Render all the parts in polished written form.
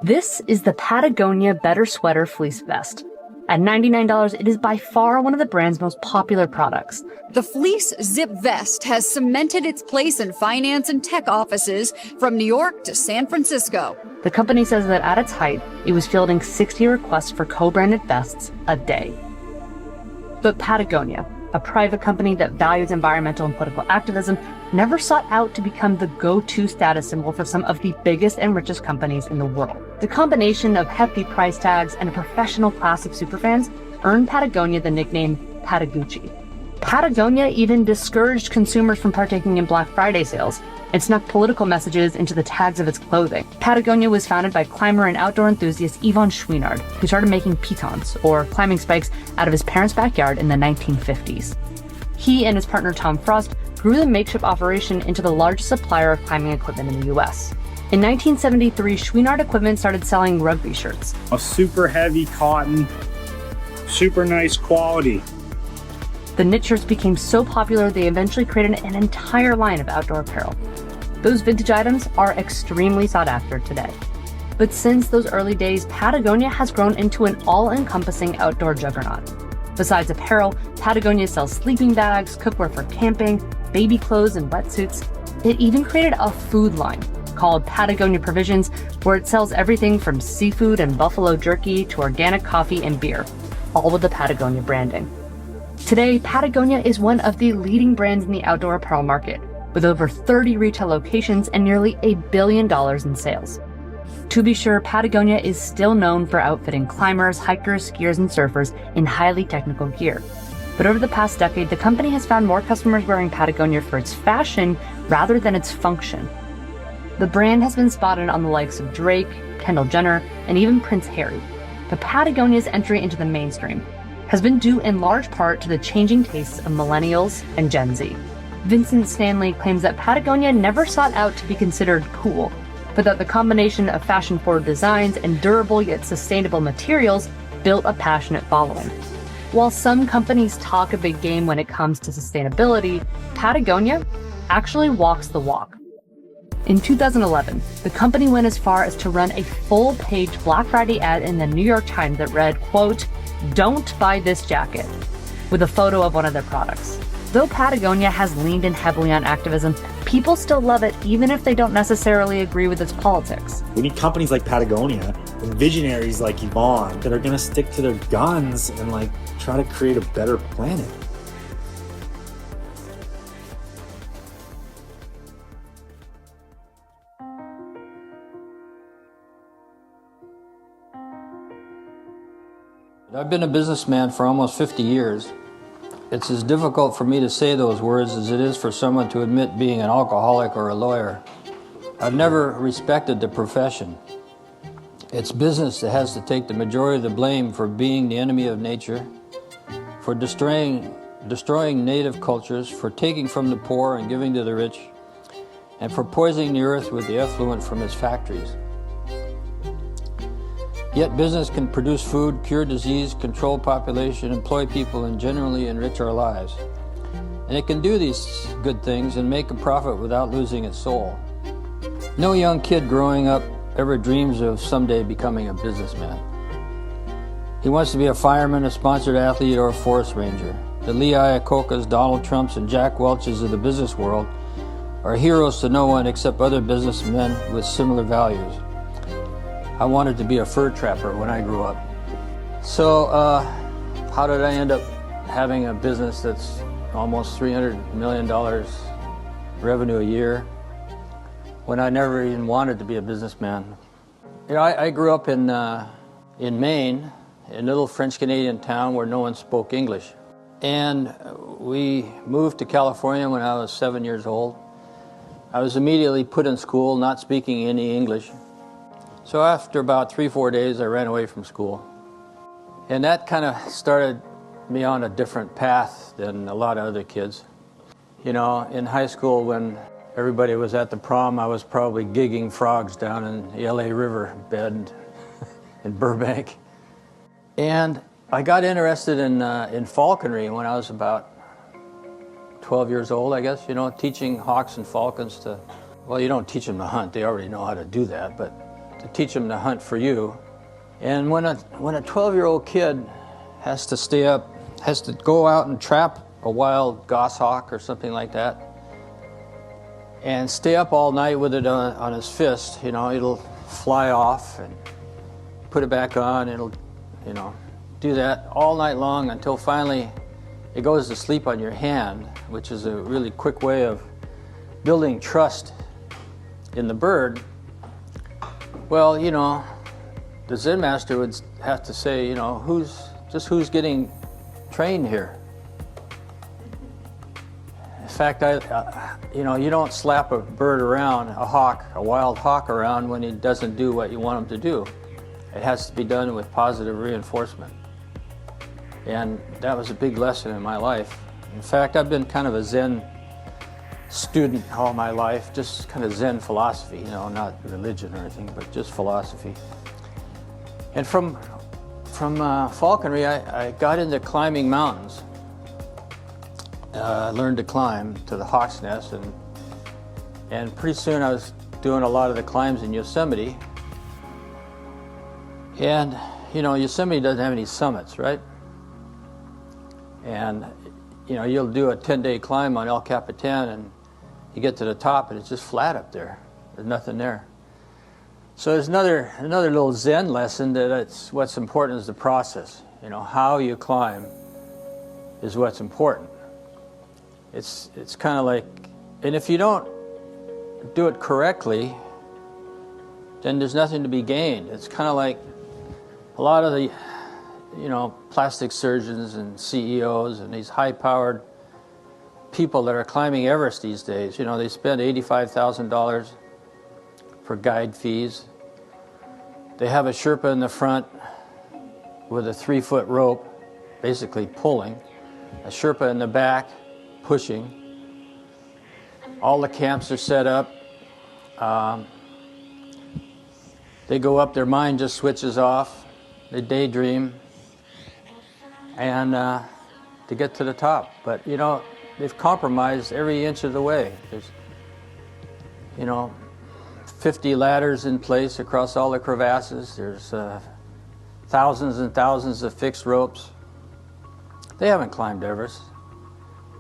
This is the Patagonia Better Sweater Fleece Vest. At $99, it is by far one of the brand's most popular products. The fleece zip vest has cemented its place in finance and tech offices from New York to San Francisco. The company says that at its height, it was fielding 60 requests for co-branded vests a day. But Patagonia, a private company that values environmental and political activism, never sought out to become the go-to status symbol for some of the biggest and richest companies in the world. The combination of hefty price tags and a professional class of superfans earned Patagonia the nickname Patagucci. Patagonia even discouraged consumers from partaking in Black Friday sales and snuck political messages into the tags of its clothing. Patagonia was founded by climber and outdoor enthusiast Yvon Chouinard, who started making pitons, or climbing spikes, out of his parents' backyard in the 1950s. He and his partner Tom Frost grew the makeshift operation into the largest supplier of climbing equipment in the US. In 1973, Chouinard Equipment started selling rugby shirts. A super heavy cotton, super nice quality. The knit shirts became so popular they eventually created an entire line of outdoor apparel. Those vintage items are extremely sought after today. But since those early days, Patagonia has grown into an all-encompassing outdoor juggernaut. Besides apparel, Patagonia sells sleeping bags, cookware for camping, baby clothes, and wetsuits. It even created a food line called Patagonia Provisions, where it sells everything from seafood and buffalo jerky to organic coffee and beer, all with the Patagonia branding. Today, Patagonia is one of the leading brands in the outdoor apparel market, with over 30 retail locations and nearly $1 billion in sales. To be sure, Patagonia is still known for outfitting climbers, hikers, skiers, and surfers in highly technical gear. But over the past decade, the company has found more customers wearing Patagonia for its fashion rather than its function. The brand has been spotted on the likes of Drake, Kendall Jenner, and even Prince Harry. But Patagonia's entry into the mainstream has been due in large part to the changing tastes of millennials and Gen Z. Vincent Stanley claims that Patagonia never sought out to be considered cool, but that the combination of fashion-forward designs and durable yet sustainable materials built a passionate following. While some companies talk a big game when it comes to sustainability, Patagonia actually walks the walk. In 2011, the company went as far as to run a full-page Black Friday ad in the New York Times that read, quote, "Don't buy this jacket," with a photo of one of their products. Though Patagonia has leaned in heavily on activism, people still love it even if they don't necessarily agree with its politics. We need companies like Patagonia and visionaries like Yvon that are going to stick to their guns and try to create a better planet. I've been a businessman for almost 50 years. It's as difficult for me to say those words as it is for someone to admit being an alcoholic or a lawyer. I've never respected the profession. It's business that has to take the majority of the blame for being the enemy of nature, for destroying native cultures, for taking from the poor and giving to the rich, and for poisoning the earth with the effluent from its factories. Yet business can produce food, cure disease, control population, employ people, and generally enrich our lives. And it can do these good things and make a profit without losing its soul. No young kid growing up ever dreams of someday becoming a businessman. He wants to be a fireman, a sponsored athlete, or a forest ranger. The Lee Iacocca's, Donald Trumps, and Jack Welch's of the business world are heroes to no one except other businessmen with similar values. I wanted to be a fur trapper when I grew up. So how did I end up having a business that's almost $300 million revenue a year when I never even wanted to be a businessman? You know, I grew up in Maine, a little French-Canadian town where no one spoke English. And we moved to California when I was 7 years old. I was immediately put in school, not speaking any English. So after about 3-4 days, I ran away from school. And that kind of started me on a different path than a lot of other kids. You know, in high school when everybody was at the prom, I was probably gigging frogs down in the LA River bed in Burbank. And I got interested in falconry when I was about 12 years old, I guess, you know, teaching hawks and falcons to, well, you don't teach them to hunt, they already know how to do that, but to teach them to hunt for you. And when a 12-year-old kid has to stay up, has to go out and trap a wild goshawk or something like that, and stay up all night with it on his fist, it'll fly off and put it back on. It'll, do that all night long until finally it goes to sleep on your hand, which is a really quick way of building trust in the bird. Well, the Zen master would have to say, who's getting trained here? In fact, you don't slap a bird around, a wild hawk around when he doesn't do what you want him to do. It has to be done with positive reinforcement. And that was a big lesson in my life. In fact, I've been kind of a Zen student all my life, just kind of Zen philosophy, not religion or anything, but just philosophy. And from falconry, I got into climbing mountains. I learned to climb to the Hawk's Nest, and pretty soon I was doing a lot of the climbs in Yosemite. And, Yosemite doesn't have any summits, right? And, you'll do a 10-day climb on El Capitan, and you get to the top, and it's just flat up there. There's nothing there. So there's another little Zen lesson that what's important is the process. How you climb is what's important. It's kind of like, and if you don't do it correctly, then there's nothing to be gained. It's kind of like a lot of the, plastic surgeons and CEOs and these high-powered people that are climbing Everest these days. They spend $85,000 for guide fees. They have a Sherpa in the front with a 3-foot rope, basically pulling, a Sherpa in the back, pushing. All the camps are set up. They go up, their mind just switches off. They daydream, and to get to the top. But, they've compromised every inch of the way. There's, 50 ladders in place across all the crevasses. There's thousands and thousands of fixed ropes. They haven't climbed Everest.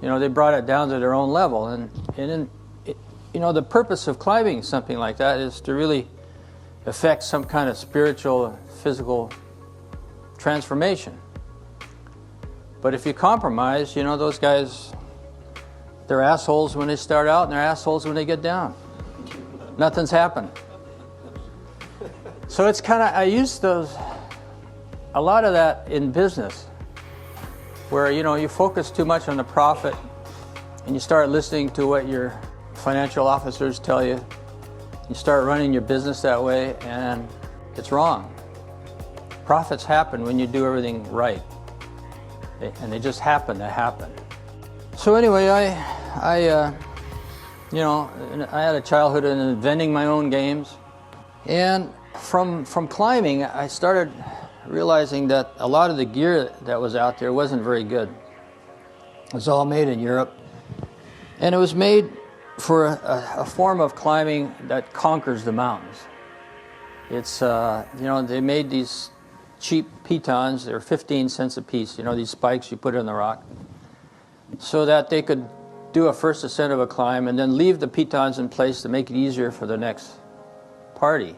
They brought it down to their own level. And the purpose of climbing something like that is to really affect some kind of spiritual, physical transformation. But if you compromise, those guys, they're assholes when they start out and they're assholes when they get down. Nothing's happened. So it's kind of, I use a lot of that in business, where, you focus too much on the profit and you start listening to what your financial officers tell you. You start running your business that way, and it's wrong. Profits happen when you do everything right. And they just happen to happen. So anyway, I had a childhood in inventing my own games. And from climbing, I started realizing that a lot of the gear that was out there wasn't very good. It was all made in Europe. And it was made for a form of climbing that conquers the mountains. It's, they made these cheap pitons. They're 15 cents a piece, these spikes you put in the rock, so that they could do a first ascent of a climb and then leave the pitons in place to make it easier for the next party.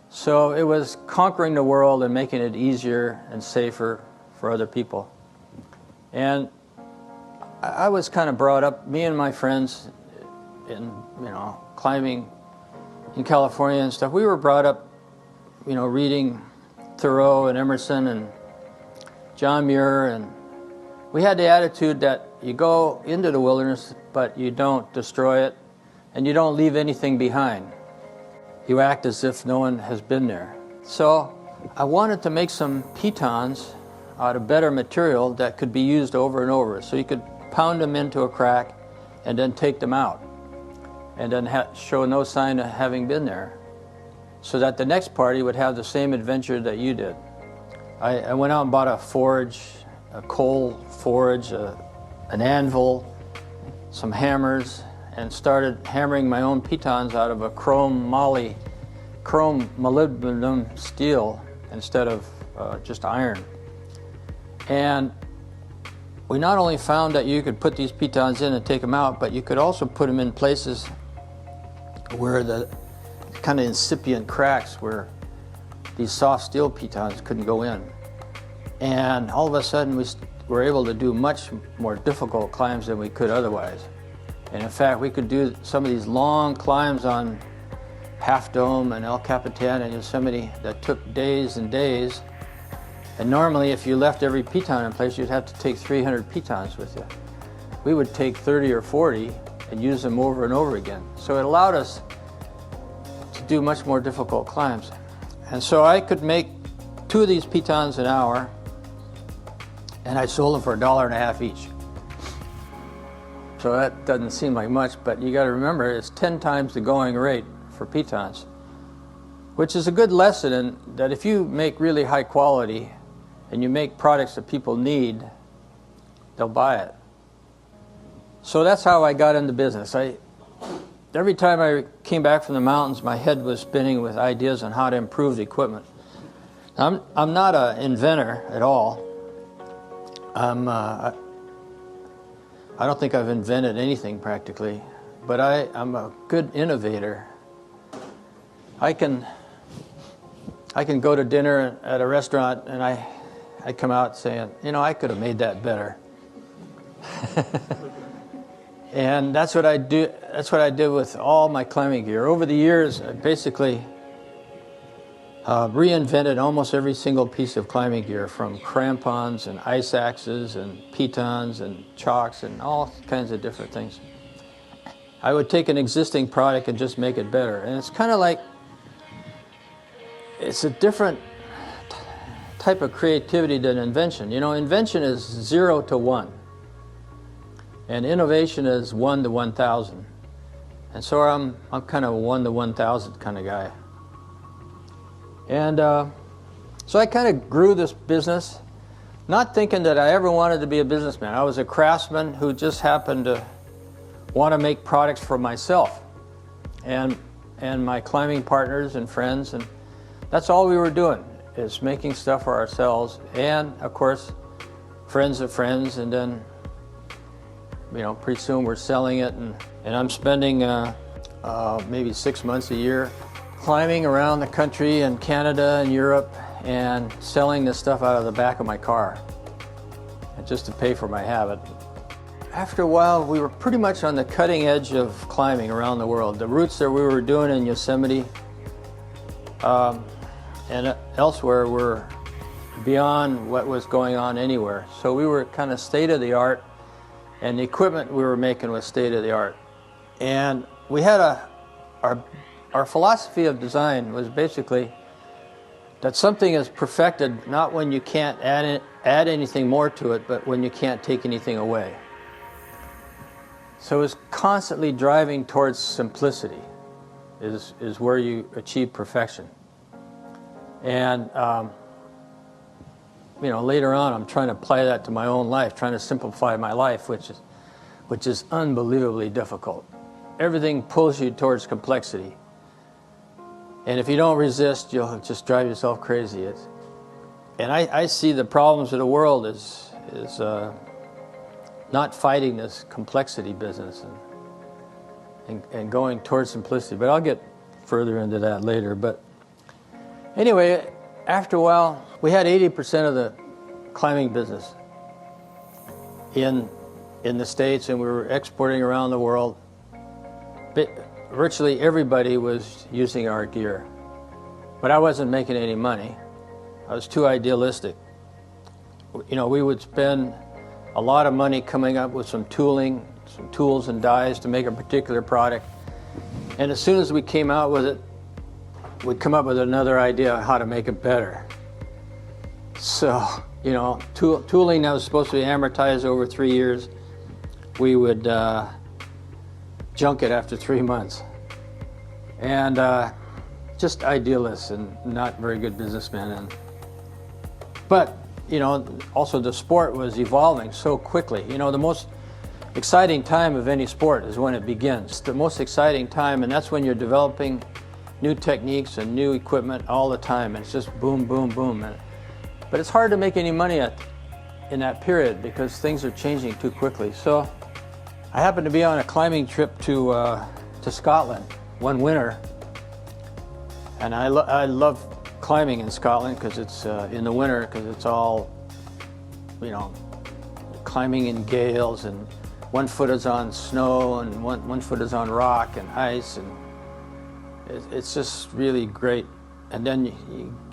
So it was conquering the world and making it easier and safer for other people. And I was kind of brought up, me and my friends in, climbing in California and stuff, we were brought up, reading Thoreau and Emerson and John Muir, and we had the attitude that you go into the wilderness, but you don't destroy it, and you don't leave anything behind. You act as if no one has been there. So I wanted to make some pitons out of better material that could be used over and over. So you could pound them into a crack and then take them out and then show no sign of having been there, so that the next party would have the same adventure that you did. I went out and bought a forge, a coal forge, an anvil, some hammers, and started hammering my own pitons out of a chrome moly chrome molybdenum steel instead of just iron. And we not only found that you could put these pitons in and take them out, but you could also put them in places where the kind of incipient cracks where these soft steel pitons couldn't go in. And all of a sudden we were able to do much more difficult climbs than we could otherwise. And in fact, we could do some of these long climbs on Half Dome and El Capitan and Yosemite that took days and days. And normally, if you left every piton in place, you'd have to take 300 pitons with you. We would take 30 or 40 and use them over and over again. So it allowed us to do much more difficult climbs. And so I could make 2 of these pitons an hour, and I sold them for $1.50 each. So that doesn't seem like much, but you got to remember it's 10 times the going rate for pitons, which is a good lesson in that if you make really high quality and you make products that people need, they'll buy it. So that's how I got into business. Every time I came back from the mountains, my head was spinning with ideas on how to improve the equipment. I'm not an inventor at all. I don't think I've invented anything practically, but I'm a good innovator. I can go to dinner at a restaurant and I come out saying, I could have made that better. And that's what I do. That's what I did with all my climbing gear. Over the years, I basically reinvented almost every single piece of climbing gear, from crampons and ice axes and pitons and chocks and all kinds of different things. I would take an existing product and just make it better. And it's kind of like, it's a different type of creativity than invention. Invention is 0 to 1. And innovation is 1 to 1,000. And so I'm kind of a 1 to 1,000 kind of guy. And so I kind of grew this business, not thinking that I ever wanted to be a businessman. I was a craftsman who just happened to want to make products for myself and my climbing partners and friends, and that's all we were doing, is making stuff for ourselves and, of course, friends of friends. And then, pretty soon we're selling it, and I'm spending maybe 6 months a year climbing around the country and Canada and Europe and selling this stuff out of the back of my car, and just to pay for my habit. After a while, we were pretty much on the cutting edge of climbing around the world. The routes that we were doing in Yosemite and elsewhere were beyond what was going on anywhere. So we were kind of state-of-the-art, and the equipment we were making was state-of-the-art. And we had our philosophy of design was basically that something is perfected not when you can't add anything more to it, but when you can't take anything away. So it's constantly driving towards simplicity is where you achieve perfection. And later on, I'm trying to apply that to my own life, trying to simplify my life, which is unbelievably difficult. Everything pulls you towards complexity, and if you don't resist, you'll just drive yourself crazy. And I see the problems of the world as not fighting this complexity business and going towards simplicity. But I'll get further into that later. But anyway, after a while, we had 80% of the climbing business in the States, and we were exporting around the world. Virtually everybody was using our gear, but I wasn't making any money. I was too idealistic. We would spend a lot of money coming up with some tooling, some tools and dies to make a particular product, and as soon as we came out with it, we'd come up with another idea on how to make it better. So, tooling that was supposed to be amortized over 3 years, we would junk it after 3 months. And just idealists and not very good businessmen. But, also the sport was evolving so quickly. The most exciting time of any sport is when it begins. It's the most exciting time, and that's when you're developing new techniques and new equipment all the time. And it's just boom, boom, boom. But it's hard to make any money in that period because things are changing too quickly. So I happened to be on a climbing trip to Scotland one winter, and I love climbing in Scotland because it's in the winter, because it's all, climbing in gales, and one foot is on snow and one foot is on rock and ice, and it's just really great. And then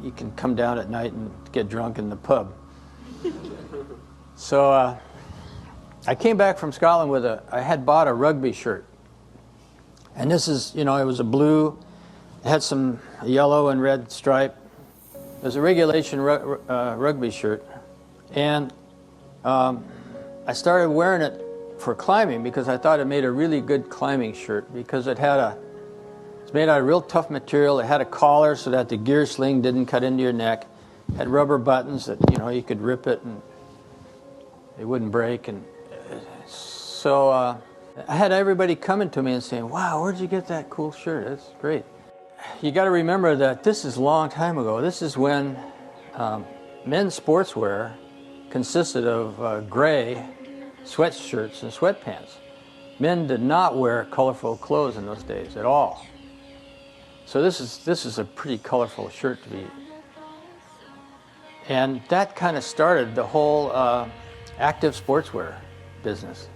you can come down at night and get drunk in the pub. So I came back from Scotland I had bought a rugby shirt. And this is, it was a blue, it had some yellow and red stripe. It was a regulation rugby shirt. And I started wearing it for climbing because I thought it made a really good climbing shirt, because it's made out of real tough material. It had a collar so that the gear sling didn't cut into your neck. It had rubber buttons that, you could rip it and it wouldn't break. And so I had everybody coming to me and saying, wow, where'd you get that cool shirt? That's great. You got to remember that this is a long time ago. This is when men's sportswear consisted of gray sweatshirts and sweatpants. Men did not wear colorful clothes in those days at all. So this is a pretty colorful shirt to be. And that kind of started the whole active sportswear business.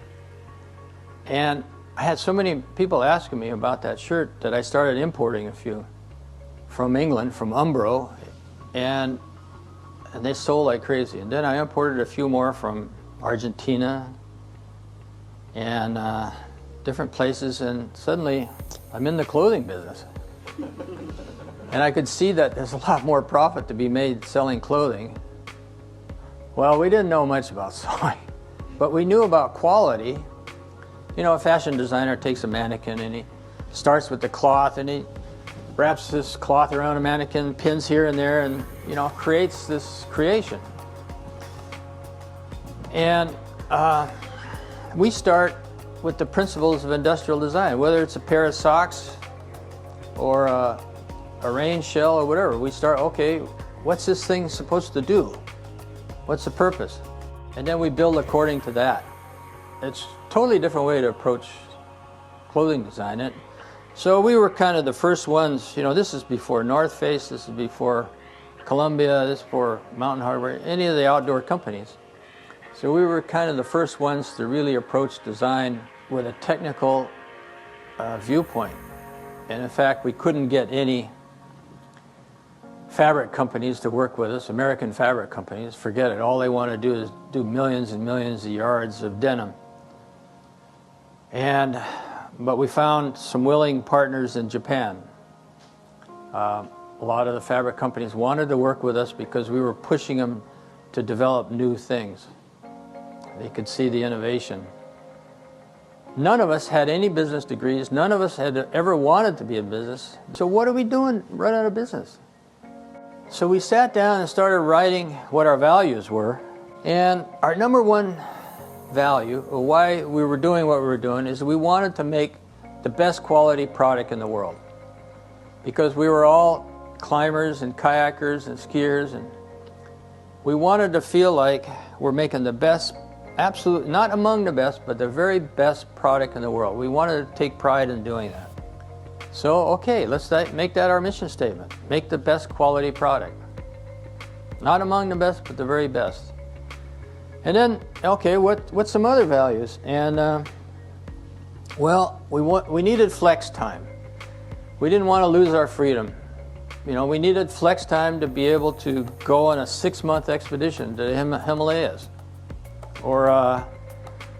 And I had so many people asking me about that shirt that I started importing a few from England, from Umbro, and they sold like crazy. And then I imported a few more from Argentina and different places, and suddenly I'm in the clothing business. And I could see that there's a lot more profit to be made selling clothing. Well, we didn't know much about sewing, but we knew about quality. A fashion designer takes a mannequin and he starts with the cloth and he wraps this cloth around a mannequin, pins here and there, and creates this creation. And we start with the principles of industrial design, whether it's a pair of socks or a rain shell or whatever. We start, okay, what's this thing supposed to do? What's the purpose? And then we build according to that. It's a totally different way to approach clothing design. So we were kind of the first ones, this is before North Face, this is before Columbia, this is before Mountain Hardwear, any of the outdoor companies. So we were kind of the first ones to really approach design with a technical viewpoint. And in fact, we couldn't get any fabric companies to work with us, American fabric companies. Forget it. All they want to do is do millions and millions of yards of denim. But we found some willing partners in Japan. A lot of the fabric companies wanted to work with us because we were pushing them to develop new things. They could see the innovation. None of us had any business degrees. None of us had ever wanted to be in business. So what are we doing running a business? So we sat down and started writing what our values were. And our number one value, or why we were doing what we were doing, is we wanted to make the best quality product in the world. Because we were all climbers and kayakers and skiers, and we wanted to feel like we're making the best, absolute, not among the best, but the very best product in the world. We wanted to take pride in doing that. So, okay, let's make that our mission statement. Make the best quality product. Not among the best, but the very best. And then, okay, what's some other values? And, we needed flex time. We didn't want to lose our freedom. We needed flex time to be able to go on a 6-month expedition to the Himalayas. Or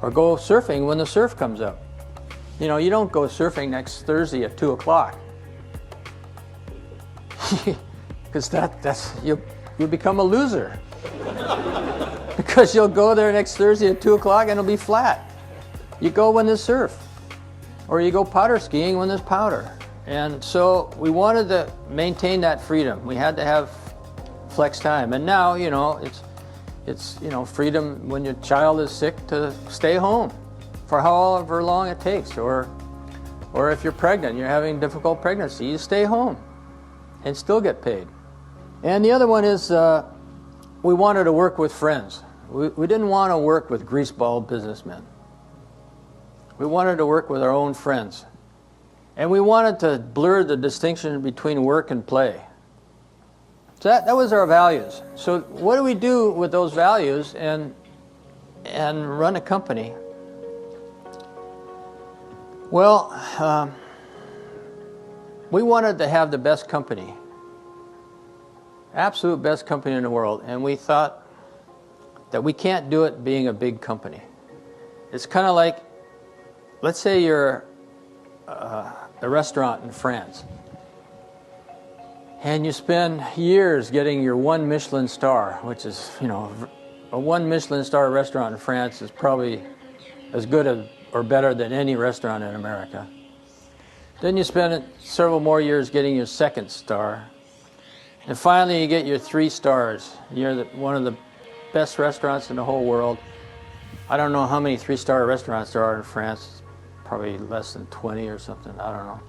go surfing when the surf comes up. You don't go surfing next Thursday at 2 o'clock. Because you'll become a loser. Because you'll go there next Thursday at 2 o'clock and it'll be flat. You go when there's surf. Or you go powder skiing when there's powder. And so we wanted to maintain that freedom. We had to have flex time. And now, it's freedom when your child is sick to stay home for however long it takes, or Or if you're pregnant, you're having difficult pregnancy, you stay home and still get paid. And the other one is we wanted to work with friends. We didn't want to work with greaseball businessmen. We wanted to work with our own friends. And we wanted to blur the distinction between work and play. So that was our values. So what do we do with those values and run a company? Well, we wanted to have the best company, absolute best company in the world, and we thought that we can't do it being a big company. It's kind of like, let's say you're a restaurant in France, and you spend years getting your 1 Michelin star, which is, a 1 Michelin star restaurant in France is probably as good as or better than any restaurant in America. Then you spend several more years getting your 2nd star. And finally you get your 3 stars. You're one of the best restaurants in the whole world. I don't know how many 3-star restaurants there are in France. Probably less than 20 or something, I don't know.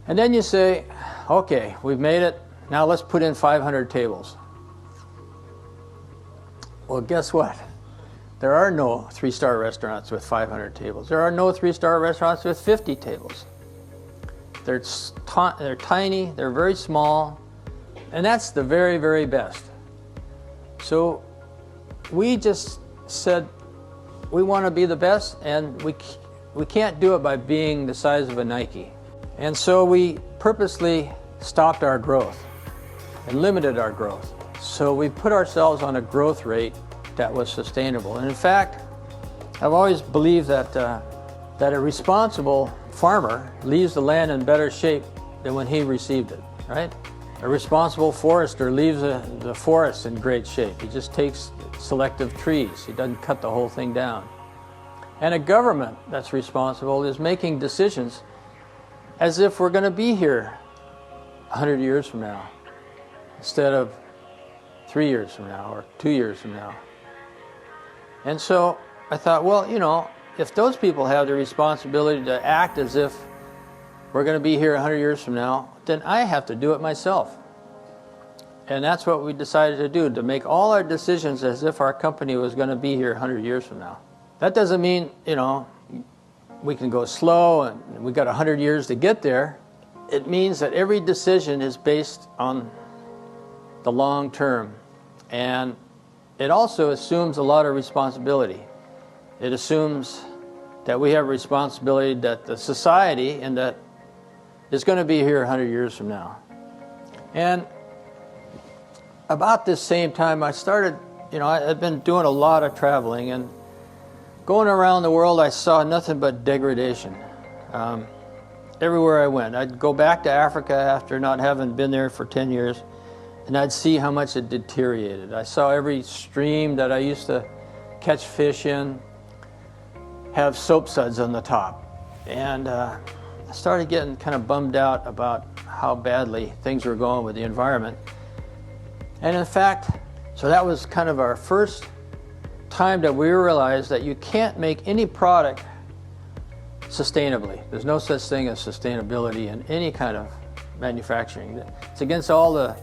And then you say, okay, we've made it. Now let's put in 500 tables. Well, guess what? There are no 3-star restaurants with 500 tables. There are no 3-star restaurants with 50 tables. They're tiny, they're very small, and that's the very, very best. So we just said we want to be the best, and we can't do it by being the size of a Nike. And so we purposely stopped our growth and limited our growth. So we put ourselves on a growth rate that was sustainable. And in fact, I've always believed that a responsible farmer leaves the land in better shape than when he received it, right? A responsible forester leaves the forest in great shape. He just takes selective trees. He doesn't cut the whole thing down. And a government that's responsible is making decisions as if we're going to be here 100 years from now instead of 3 years from now or 2 years from now. And so I thought, well, if those people have the responsibility to act as if we're going to be here 100 years from now, then I have to do it myself. And that's what we decided to do, to make all our decisions as if our company was going to be here 100 years from now. That doesn't mean, we can go slow and we got 100 years to get there. It means that every decision is based on the long term. And it also assumes a lot of responsibility. It assumes that we have responsibility that the society and that is going to be here 100 years from now. And about this same time I started, I'd been doing a lot of traveling, and going around the world I saw nothing but degradation. Everywhere I went. I'd go back to Africa after not having been there for 10 years, and I'd see how much it deteriorated. I saw every stream that I used to catch fish in have soap suds on the top. And I started getting kind of bummed out about how badly things were going with the environment. And in fact, so that was kind of our first time that we realized that you can't make any product sustainably. There's no such thing as sustainability in any kind of manufacturing. It's against all the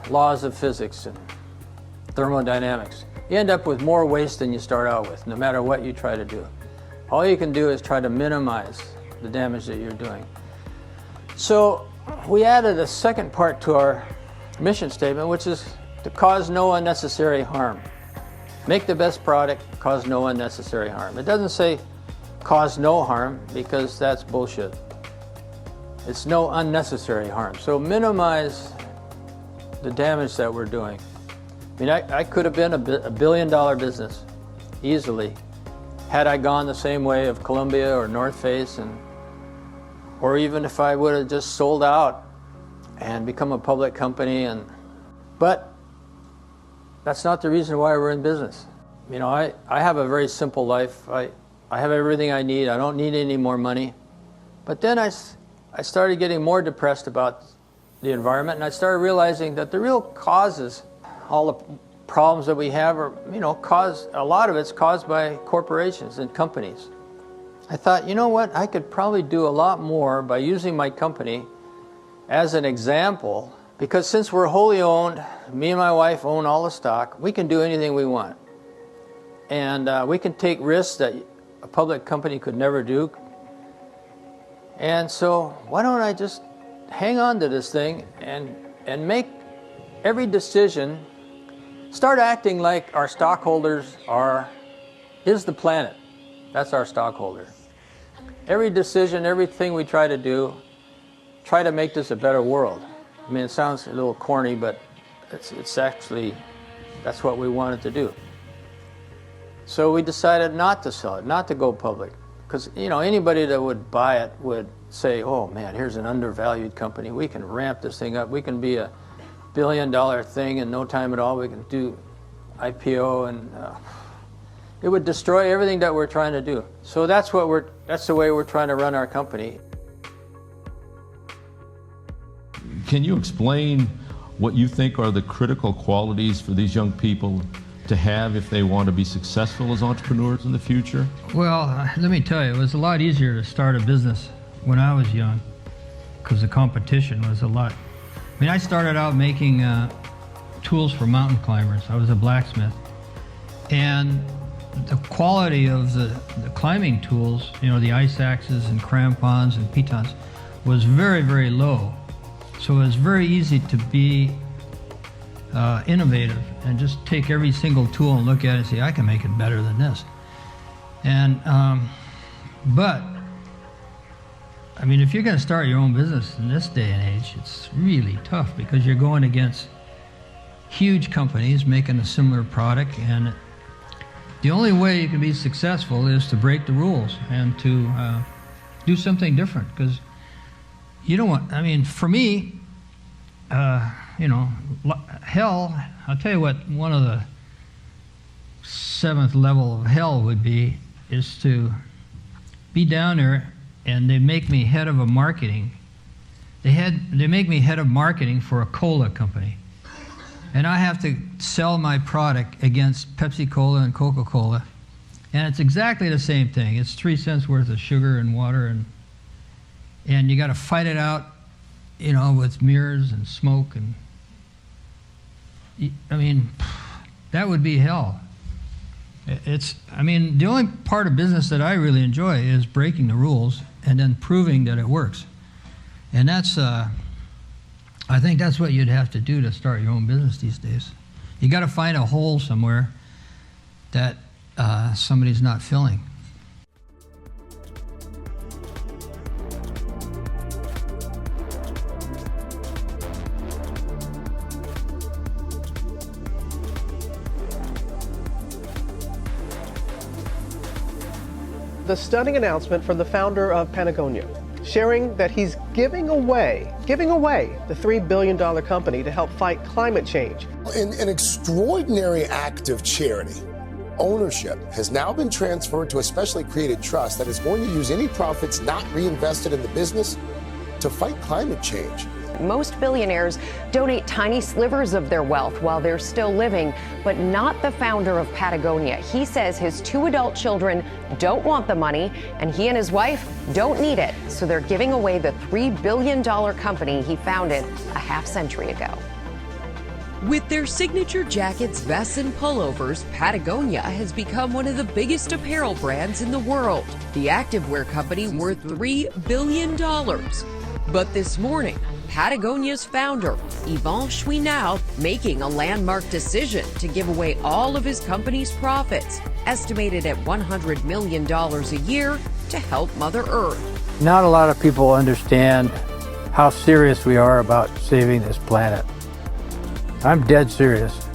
laws of physics and thermodynamics. You end up with more waste than you start out with, no matter what you try to do. All you can do is try to minimize the damage that you're doing. So we added a second part to our mission statement, which is to cause no unnecessary harm. Make the best product, cause no unnecessary harm. It doesn't say cause no harm, because that's bullshit. It's no unnecessary harm. So minimize the damage that we're doing. I mean, I could have been a $1 billion business easily had I gone the same way of Columbia or North Face, or even if I would have just sold out and become a public company. But that's not the reason why we're in business. I have a very simple life. I have everything I need. I don't need any more money. But then I started getting more depressed about the environment, and I started realizing that the real causes, all the problems that we have, are, a lot of it's caused by corporations and companies. I thought, you know what, I could probably do a lot more by using my company as an example, because since we're wholly owned, me and my wife own all the stock, we can do anything we want. And we can take risks that a public company could never do. And so why don't I just hang on to this thing and make every decision, start acting like our stockholders is the planet. That's our stockholder. Every decision, everything we try to do, try to make this a better world. I mean, it sounds a little corny, but it's actually, that's what we wanted to do. So we decided not to sell it, not to go public. Because, you know, anybody that would buy it would say, oh man, here's an undervalued company. We can ramp this thing up. We can be a $1 billion thing in no time at all. We can do IPO, and it would destroy everything that we're trying to do. So that's the way we're trying to run our company. Can you explain what you think are the critical qualities for these young people to have if they want to be successful as entrepreneurs in the future? Well, let me tell you, it was a lot easier to start a business when I was young because the competition was a lot. I mean, I started out making tools for mountain climbers. I was a blacksmith. And the quality of the climbing tools, you know, the ice axes and crampons and pitons, was very, very low. So it was very easy to be innovative and just take every single tool and look at it and say, I can make it better than this. And, but, I mean, if you're going to start your own business in this day and age, it's really tough because you're going against huge companies making a similar product, and the only way you can be successful is to break the rules and to do something different, because you don't want, I mean, for me, you know, hell, I'll tell you what one of the 7th level of hell would be, is to be down there and they make me head of a marketing. They make me head of marketing for a cola company. And I have to sell my product against Pepsi-Cola and Coca-Cola. And it's exactly the same thing. It's 3 cents worth of sugar and water, and you got to fight it out, you know, with mirrors and smoke, and I mean, that would be hell. I mean, the only part of business that I really enjoy is breaking the rules and then proving that it works. And that's, I think that's what you'd have to do to start your own business these days. You got to find a hole somewhere that somebody's not filling. The stunning announcement from the founder of Patagonia, sharing that he's giving away the $3 billion company to help fight climate change. In an extraordinary act of charity, ownership has now been transferred to a specially created trust that is going to use any profits not reinvested in the business to fight climate change. Most billionaires donate tiny slivers of their wealth while they're still living, but not the founder of Patagonia. He says his 2 adult children don't want the money, and he and his wife don't need it. So they're giving away the $3 billion company he founded a half-century ago. With their signature jackets, vests, and pullovers, Patagonia has become one of the biggest apparel brands in the world. The activewear company worth $3 billion. But this morning, Patagonia's founder, Yvon Chouinard, making a landmark decision to give away all of his company's profits, estimated at $100 million a year, to help Mother Earth. Not a lot of people understand how serious we are about saving this planet. I'm dead serious.